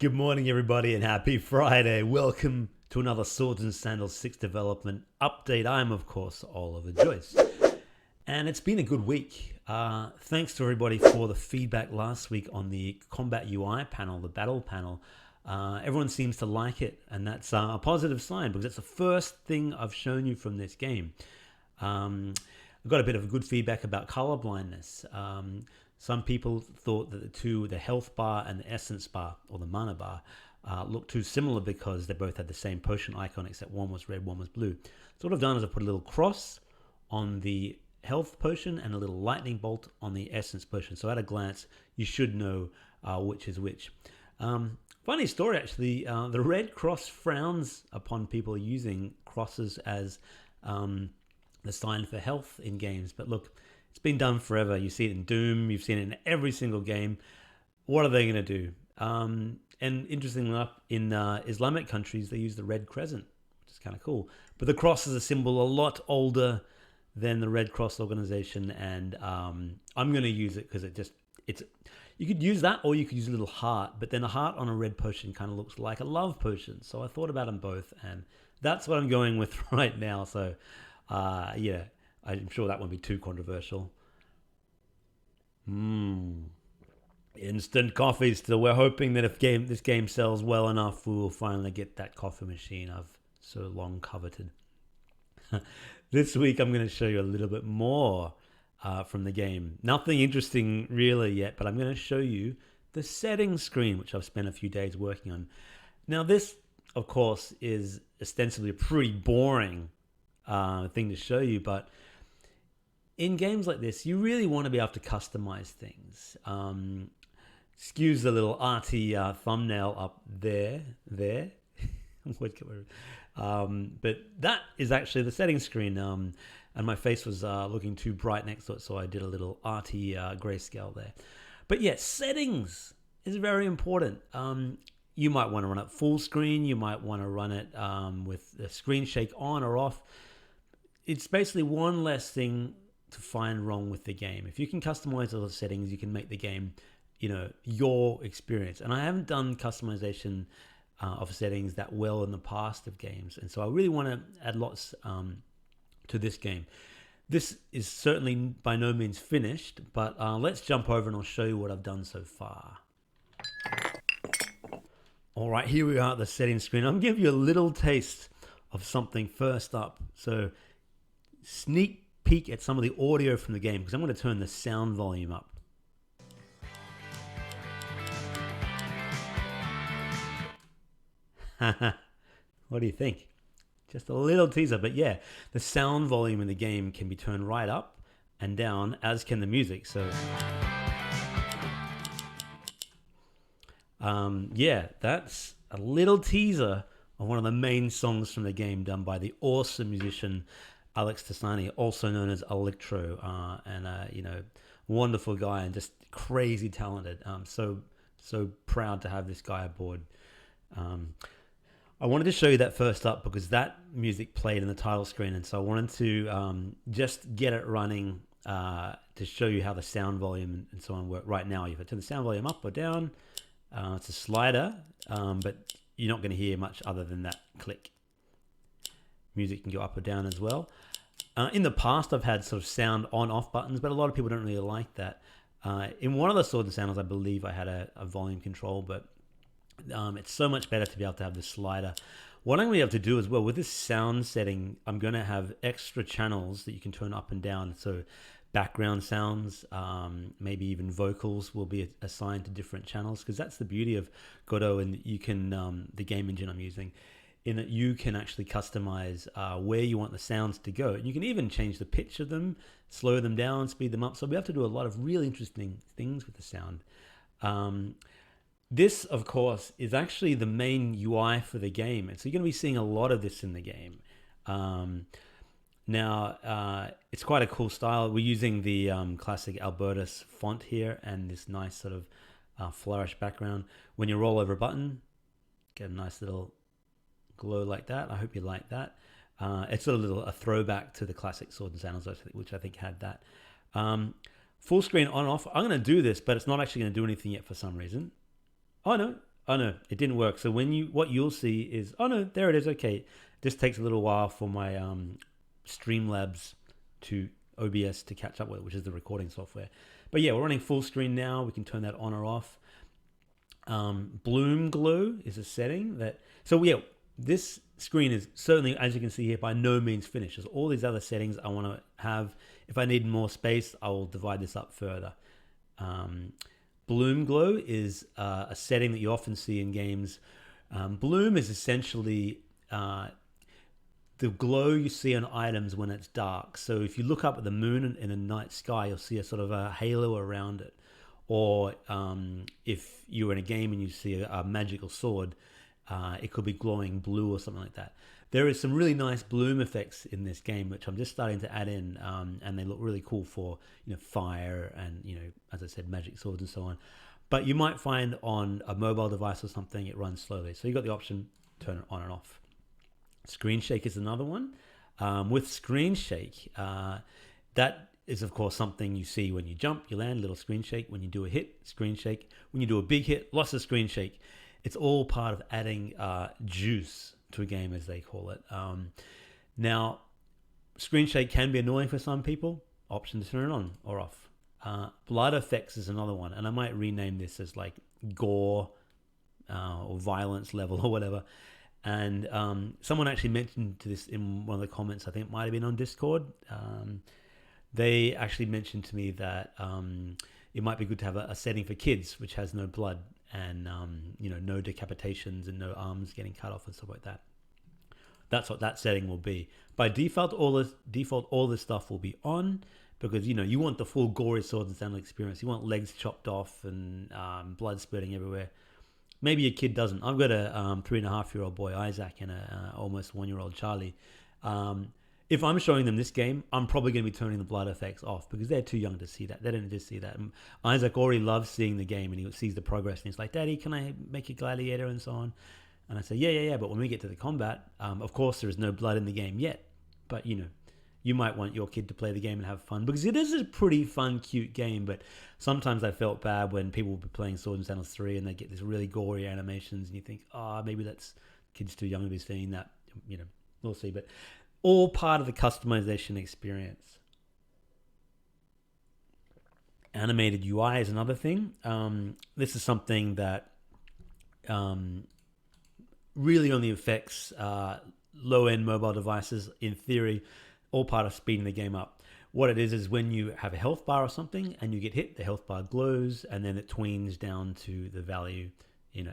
Good morning, everybody, and happy Friday. Welcome to another Swords and Sandals 6 development update. I'm, of course, Oliver Joyce. And it's been a good week. Thanks to everybody for the feedback last week on the Combat UI panel, the battle panel. Everyone seems to like it, and that's a positive sign because it's the first thing I've shown you from this game. I've got a bit of good feedback about color blindness. Some people thought that the health bar and the essence bar, or the mana bar, looked too similar because they both had the same potion icon, except one was red, one was blue. So what I've done is I've put a little cross on the health potion and a little lightning bolt on the essence potion. So at a glance, you should know which is which. Funny story, actually. The red cross frowns upon people using crosses as the sign for health in games. But look, it's been done forever. You see it in Doom. You've seen it in every single game. What are they going to do? And interestingly enough, in Islamic countries, they use the red crescent, which is kind of cool. But the cross is a symbol a lot older than the Red Cross organization, and I'm going to use it because it's. You could use that, or you could use a little heart. But then a heart on a red potion kind of looks like a love potion. So I thought about them both, and that's what I'm going with right now. So, yeah. I'm sure that won't be too controversial. Instant coffee still. We're hoping that if this game sells well enough, we will finally get that coffee machine I've so long coveted. This week, I'm going to show you a little bit more from the game. Nothing interesting really yet, but I'm going to show you the settings screen, which I've spent a few days working on. Now, this, of course, is ostensibly a pretty boring thing to show you, but in games like this, you really want to be able to customize things. Excuse the little arty thumbnail up there. But that is actually the settings screen. And my face was looking too bright next to it, so I did a little arty grayscale there. But yeah, settings is very important. You might want to run it full screen. You might want to run it with the screen shake on or off. It's basically one less thing to find wrong with the game. If you can customize those settings, you can make the game, your experience. And I haven't done customization of settings that well in the past of games, and so I really want to add lots to this game. This is certainly by no means finished, but let's jump over and I'll show you what I've done so far. All right, here we are at the settings screen. I'll give you a little taste of something first up. So sneak peek at some of the audio from the game, because I'm going to turn the sound volume up. What do you think? Just a little teaser, but yeah, the sound volume in the game can be turned right up and down, as can the music. So yeah, that's a little teaser of one of the main songs from the game, done by the awesome musician Alex Tassani, also known as Electro, and wonderful guy and just crazy talented. So proud to have this guy aboard. I wanted to show you that first up because that music played in the title screen, and so I wanted to just get it running to show you how the sound volume and so on work. Right now, if I turn the sound volume up or down, it's a slider, but you're not going to hear much other than that click. Music can go up or down as well. In the past, I've had sort of sound on-off buttons, but a lot of people don't really like that. In one of the Swords and Sandals, I believe I had a volume control, but it's so much better to be able to have the slider. What I'm going to be able to do as well, with this sound setting, I'm going to have extra channels that you can turn up and down. So background sounds, maybe even vocals will be assigned to different channels, because that's the beauty of Godot, and you can, the game engine I'm using, in that you can actually customize where you want the sounds to go. And you can even change the pitch of them, slow them down, speed them up. So we have to do a lot of really interesting things with the sound. This, of course, is actually the main UI for the game. And so you're going to be seeing a lot of this in the game. Now, it's quite a cool style. We're using the classic Albertus font here and this nice sort of flourish background. When you roll over a button, get a nice little glow like that. I hope you like that. It's a throwback to the classic Swords and Sandals, which I think had that. Full screen on off. I'm going to do this, but it's not actually going to do anything yet for some reason. Oh no, Oh no, it didn't work. So what you'll see is, oh no, there it is. Okay, this takes a little while for my Streamlabs to OBS to catch up with, which is the recording software. But yeah, we're running full screen now. We can turn that on or off. Bloom glow is a setting that. So yeah, this screen is certainly, as you can see here, by no means finished. There's all these other settings I want to have. If I need more space, I will divide this up further. Bloom glow is a setting that you often see in games. Bloom is essentially the glow you see on items when it's dark. So if you look up at the moon in a night sky, you'll see a sort of a halo around it. Or if you're in a game and you see a magical sword, it could be glowing blue or something like that. There is some really nice bloom effects in this game, which I'm just starting to add in, and they look really cool for fire and as I said, magic swords and so on. But you might find on a mobile device or something it runs slowly. So you got the option, turn it on and off. Screen shake is another one. With screen shake, that is of course something you see when you jump, you land, little screen shake. When you do a hit, screen shake. When you do a big hit, lots of screen shake. It's all part of adding juice to a game, as they call it. Now, screen shake can be annoying for some people. Option to turn it on or off. Blood effects is another one, and I might rename this as like gore or violence level or whatever. And someone actually mentioned to this in one of the comments. I think it might have been on Discord. They actually mentioned to me that it might be good to have a setting for kids which has no blood and no decapitations and no arms getting cut off and stuff like that. That's what that setting will be. By default, all this stuff will be on because you want the full gory Swords and Sandals experience. You want legs chopped off and blood spurting everywhere. Maybe your kid doesn't. I've got a 3.5-year-old boy, Isaac, and a almost 1-year-old Charlie. If I'm showing them this game, I'm probably going to be turning the blood effects off because they're too young to see that. They don't need to see that. And Isaac already loves seeing the game and he sees the progress and he's like, Daddy, can I make a gladiator and so on? And I say, yeah. But when we get to the combat, of course, there is no blood in the game yet. But, you might want your kid to play the game and have fun because it is a pretty fun, cute game. But sometimes I felt bad when people would be playing Swords and Sandals 3 and they get these really gory animations and you think, maybe that's kids too young to be seeing that. We'll see. But all part of the customization experience. Animated UI is another thing. This is something that really only affects low-end mobile devices. In theory, all part of speeding the game up. What it is when you have a health bar or something and you get hit, the health bar glows and then it tweens down to the value,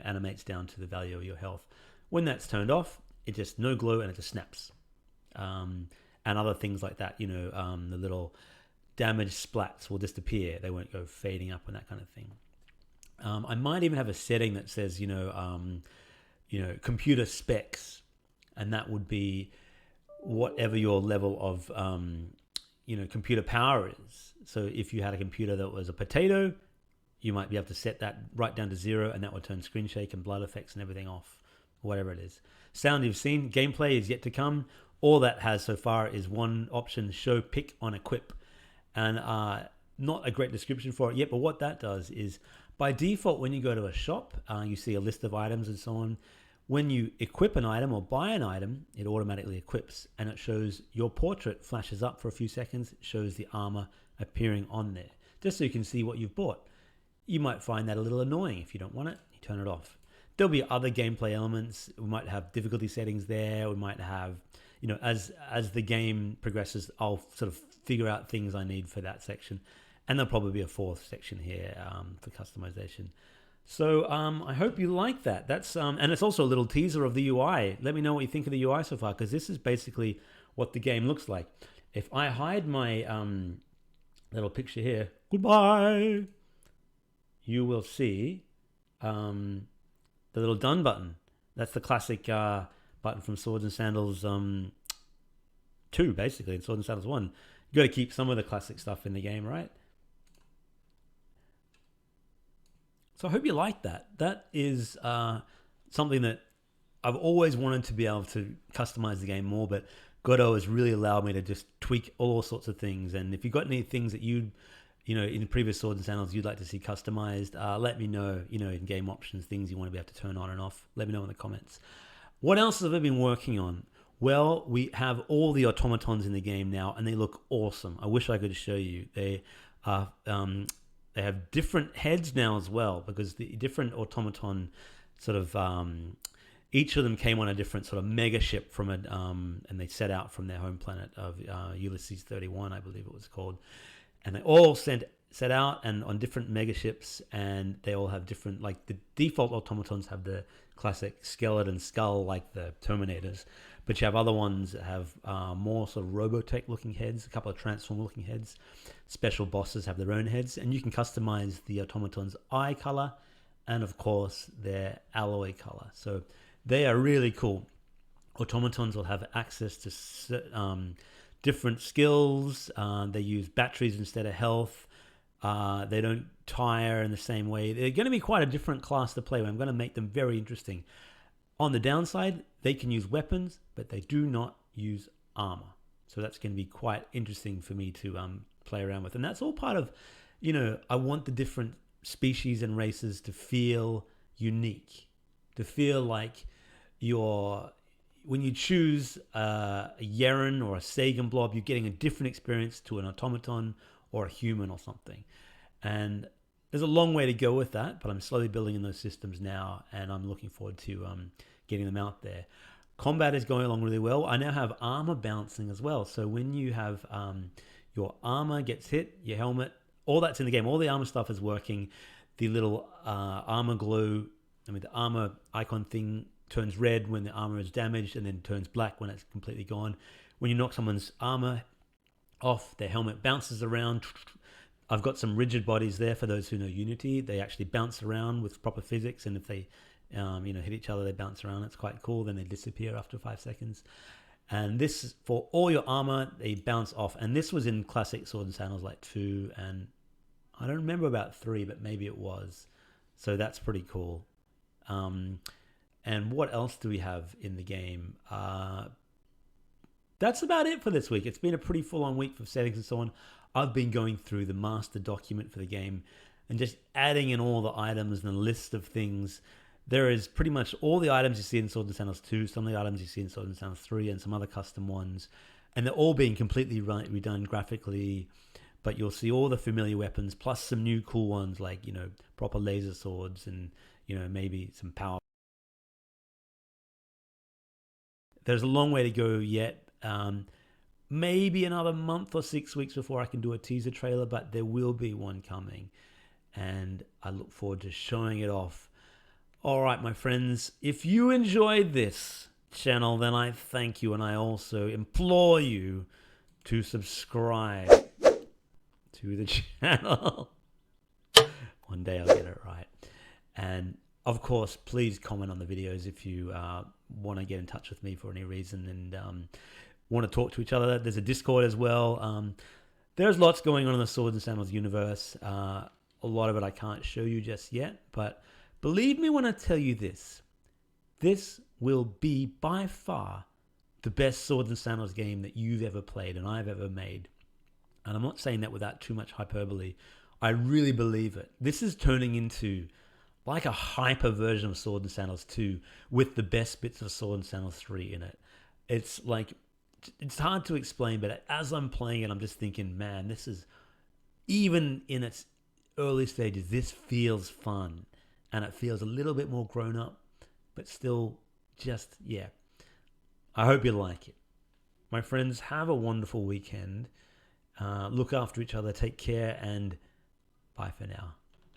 animates down to the value of your health. When that's turned off, it just no glow and it just snaps. And other things like that, the little damage splats will disappear. They won't go fading up and that kind of thing. I might even have a setting that says, computer specs, and that would be whatever your level of, computer power is. So if you had a computer that was a potato, you might be able to set that right down to 0, and that would turn screen shake and blood effects and everything off, whatever it is. Sound you've seen, gameplay is yet to come. All that has so far is one option, show, pick on equip. And not a great description for it yet, but what that does is by default, when you go to a shop, you see a list of items and so on. When you equip an item or buy an item, it automatically equips and it shows your portrait flashes up for a few seconds. It shows the armor appearing on there, just so you can see what you've bought. You might find that a little annoying. If you don't want it, you turn it off. There'll be other gameplay elements. We might have difficulty settings there. We might have, as the game progresses, I'll sort of figure out things I need for that section. And there'll probably be a 4th section here for customization. So I hope you like that. That's and it's also a little teaser of the UI. Let me know what you think of the UI so far, because this is basically what the game looks like. If I hide my little picture here, goodbye, you will see the little done button. That's the classic button from Swords and Sandals 2, basically, and Swords and Sandals 1. You got to keep some of the classic stuff in the game, right? So I hope you like that. That is something that I've always wanted to be able to customize the game more, but Godot has really allowed me to just tweak all sorts of things. And if you've got any things that you'd in previous Swords and Sandals you'd like to see customized, let me know, in game options, things you want to be able to turn on and off. Let me know in the comments. What else have I been working on? Well, we have all the automatons in the game now, and they look awesome. I wish I could show you. They have different heads now as well, because the different automaton sort of each of them came on a different sort of mega ship from and they set out from their home planet of Ulysses 31, I believe it was called, and they all set out and on different mega ships, and they all have different, like the default automatons have the classic skeleton skull like the Terminators, but you have other ones that have more sort of Robotech looking heads, a couple of Transformer looking heads. Special bosses have their own heads, and you can customize the automatons' eye color and of course their alloy color. So they are really cool. Automatons will have access to different skills. They use batteries instead of health. They don't tire in the same way. They're going to be quite a different class to play with. I'm going to make them very interesting. On the downside, they can use weapons, but they do not use armor. So that's going to be quite interesting for me to play around with. And that's all part of, I want the different species and races to feel unique, to feel like when you choose a Yeren or a Sagan blob, you're getting a different experience to an automaton or a human or something. And there's a long way to go with that, but I'm slowly building in those systems now, and I'm looking forward to getting them out there. Combat is going along really well. I now have armor bouncing as well. So when you have your armor gets hit, your helmet, all that's in the game. All the armor stuff is working. The little armor glow, the armor icon thing turns red when the armor is damaged and then turns black when it's completely gone. When you knock someone's armor off, their helmet bounces around. I've got some rigid bodies there for those who know Unity. They actually bounce around with proper physics, and if they hit each other, they bounce around. It's quite cool. Then they disappear after 5 seconds. And this is for all your armor, they bounce off. And this was in classic Sword and Sandals like 2, and I don't remember about 3, but maybe it was. So that's pretty cool. And what else do we have in the game? That's about it for this week. It's been a pretty full-on week for settings and so on. I've been going through the master document for the game and just adding in all the items and the list of things. There is pretty much all the items you see in Sword and Sandals 2, some of the items you see in Sword and Sandals 3, and some other custom ones. And they're all being completely redone graphically, but you'll see all the familiar weapons, plus some new cool ones like, proper laser swords and, maybe some power. There's a long way to go yet. Maybe another month or 6 weeks before I can do a teaser trailer, but there will be one coming, and I look forward to showing it off. All right, my friends, if you enjoyed this channel, then I thank you, and I also implore you to subscribe to the channel. One day I'll get it right. And of course, please comment on the videos if you want to get in touch with me for any reason and want to talk to each other. There's a Discord as well. There's lots going on in the Swords and Sandals universe. A lot of it I can't show you just yet, but believe me when I tell you this. This will be by far the best Swords and Sandals game that you've ever played and I've ever made. And I'm not saying that without too much hyperbole. I really believe it. This is turning into like a hyper version of Sword and Sandals 2 with the best bits of Sword and Sandals 3 in it. It's hard to explain, but as I'm playing it, I'm just thinking, man, this is, even in its early stages, this feels fun. And it feels a little bit more grown up, but still just, yeah. I hope you like it. My friends, have a wonderful weekend. Look after each other, take care, and bye for now.